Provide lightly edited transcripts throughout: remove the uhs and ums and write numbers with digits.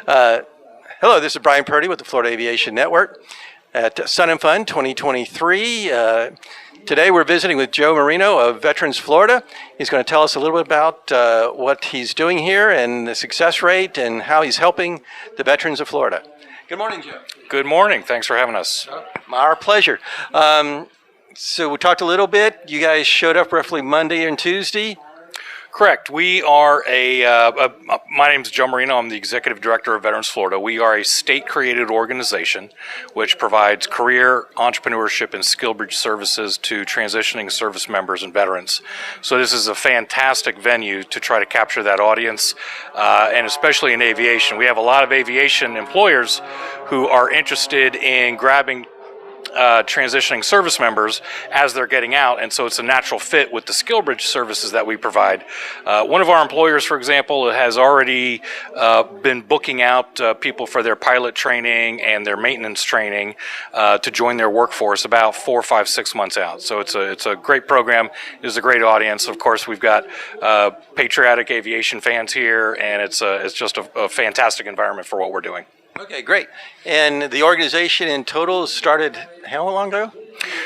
Hello, this is Brian Purdy with the Florida Aviation Network at Sun and Fun 2023. Today we're visiting with Moe Marino of Veterans Florida. He's going to tell us a little bit about what he's doing here and the success rate and how he's helping the veterans of Florida. Good morning, Joe. Good morning. Thanks for having us. Our pleasure. So we talked a little bit. You guys showed up roughly Monday and Tuesday. Correct. We are my name is Moe Marino. I'm the Executive Director of Veterans Florida. We are a state-created organization which provides career, entrepreneurship, and skill bridge services to transitioning service members and veterans. So this is a fantastic venue to try to capture that audience, and especially in aviation. We have a lot of aviation employers who are interested in grabbing transitioning service members as they're getting out, and so it's a natural fit with the skill bridge services that we provide. One of our employers, for example, has already been booking out people for their pilot training and their maintenance training to join their workforce about 4, 5, 6 months out. So it's a great program. It's a great audience. Of course, we've got patriotic aviation fans here, and it's just a fantastic environment for what we're doing. Okay, great. And the organization in total started how long ago?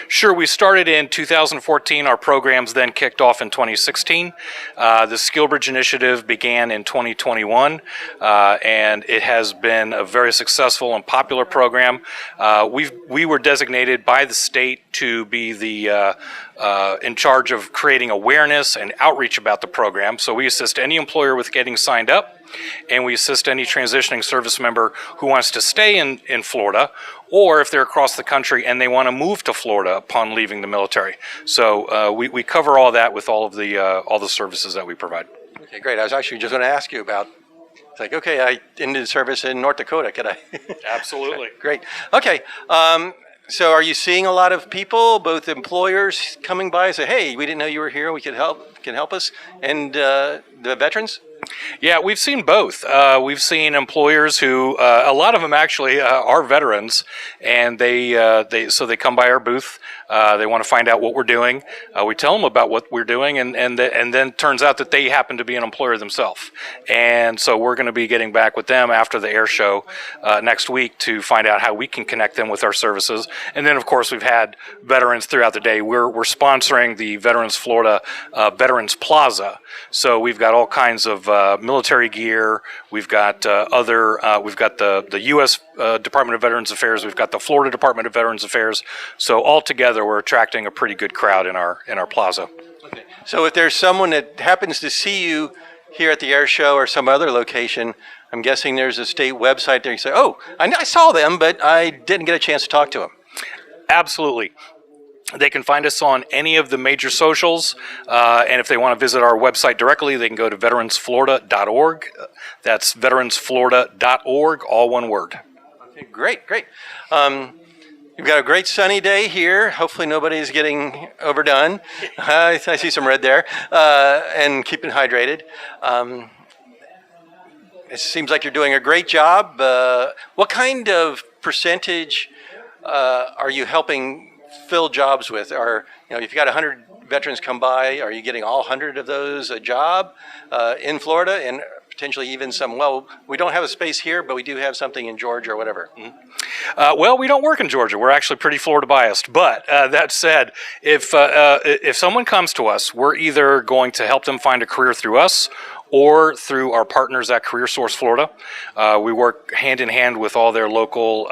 Sure, we started in 2014. Our programs then kicked off in 2016. The SkillBridge initiative began in 2021, and it has been a very successful and popular program. We were designated by the state to be the in charge of creating awareness and outreach about the program. So we assist any employer with getting signed up, and we assist any transitioning service member who wants to stay in Florida, or if they're across the country and they want to move to Florida upon leaving the military. So we cover all that with all the services that we provide. Okay, great. I was actually just going to ask you about, it's like, okay, I ended service in North Dakota. Could I? Absolutely. Great. Okay. So are you seeing a lot of people, both employers coming by and say, hey, we didn't know you were here, we could help us, and the veterans? Yeah, we've seen both. We've seen employers who, a lot of them actually are veterans, and they come by our booth. They want to find out what we're doing. We tell them about what we're doing, and then turns out that they happen to be an employer themselves. And so we're going to be getting back with them after the air show next week to find out how we can connect them with our services. And then, of course, we've had veterans throughout the day. We're sponsoring the Veterans Florida Veterans Plaza. So we've got all kinds of military gear. We've got we've got the U.S. Department of Veterans Affairs. We've got the Florida Department of Veterans Affairs. So all together, we're attracting a pretty good crowd in our plaza. Okay. So if there's someone that happens to see you here at the air show or some other location, I'm guessing there's a state website there. You say, oh, I saw them, but I didn't get a chance to talk to them. Absolutely. They can find us on any of the major socials, and if they want to visit our website directly, they can go to veteransflorida.org. That's veteransflorida.org, all one word. Okay, great. You've got a great sunny day here. Hopefully nobody's getting overdone. I see some red there, and keeping hydrated. It seems like you're doing a great job. What kind of percentage are you helping fill jobs with? Or, if you've got 100 veterans come by, are you getting all 100 of those a job in Florida, and potentially even some, well, we don't have a space here, but we do have something in Georgia or whatever? Mm-hmm. Well, we don't work in Georgia. We're actually pretty Florida biased. But that said, if someone comes to us, we're either going to help them find a career through us or through our partners at Career Source Florida. We work hand in hand with all their local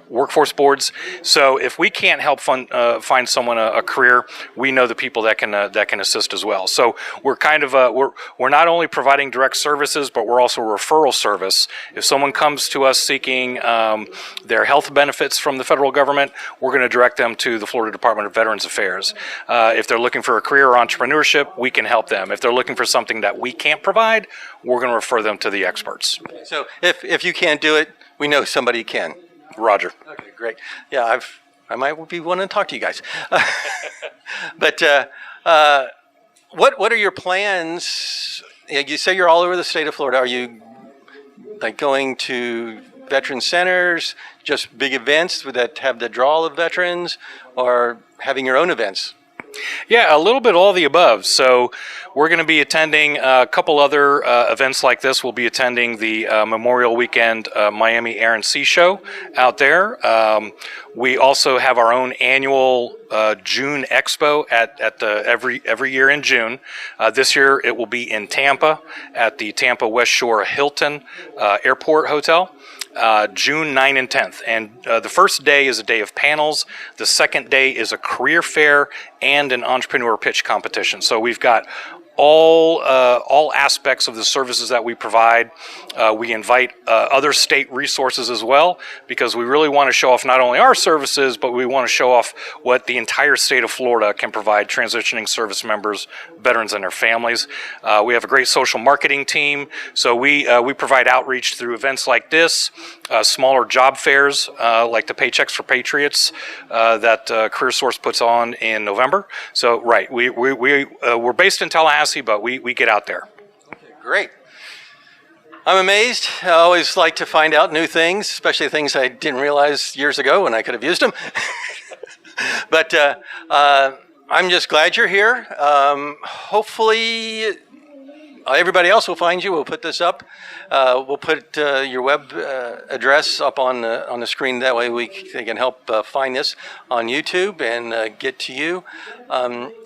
workforce boards. So if we can't help find someone a career, we know the people that can assist as well. So we're kind of we're not only providing direct services, but we're also a referral service. If someone comes to us seeking their health benefits from the federal government, we're going to direct them to the Florida Department of Veterans Affairs. If they're looking for a career or entrepreneurship, we can help them. If they're looking for something that we can't provide, we're going to refer them to the experts. So if you can't do it, we know somebody can. Roger. Okay, great. Yeah, I might be wanting to talk to you guys. But what are your plans? You say you're all over the state of Florida. Are you like going to veteran centers, just big events that have the draw of veterans, or having your own events? Yeah, a little bit all the above. So we're going to be attending a couple other events like this. We'll be attending the Memorial Weekend Miami Air and Sea Show out there. We also have our own annual June Expo at the every year in June. This year it will be in Tampa at the Tampa West Shore Hilton Airport Hotel. June 9 and 10th. And the first day is a day of panels. The second day is a career fair and an entrepreneur pitch competition. So we've got all aspects of the services that we provide. We invite other state resources as well, because we really want to show off not only our services, but we want to show off what the entire state of Florida can provide transitioning service members, veterans, and their families. We have a great social marketing team, so we provide outreach through events like this, smaller job fairs like the Paychecks for Patriots that CareerSource puts on in November. So, right, we're based in Tallahassee, but we get out there. Great. I'm amazed. I always like to find out new things, especially things I didn't realize years ago when I could have used them. But I'm just glad you're here. Hopefully everybody else will find you. We'll put this up. We'll put your web address up on the screen. That way they can help find this on YouTube and get to you.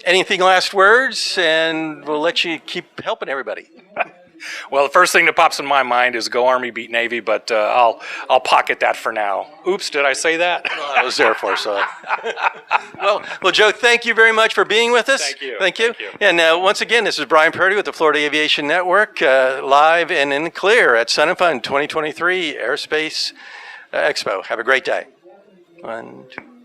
Anything last words? And we'll let you keep helping everybody. Well, the first thing that pops in my mind is "Go Army, beat Navy," but I'll pocket that for now. Oops, did I say that? Well, I was there for so. well, Joe, thank you very much for being with us. Thank you. Thank you. Thank you. And once again, this is Brian Purdy with the Florida Aviation Network, live and in the clear at Sun and Fun 2023 Airspace Expo. Have a great day. 1, 2.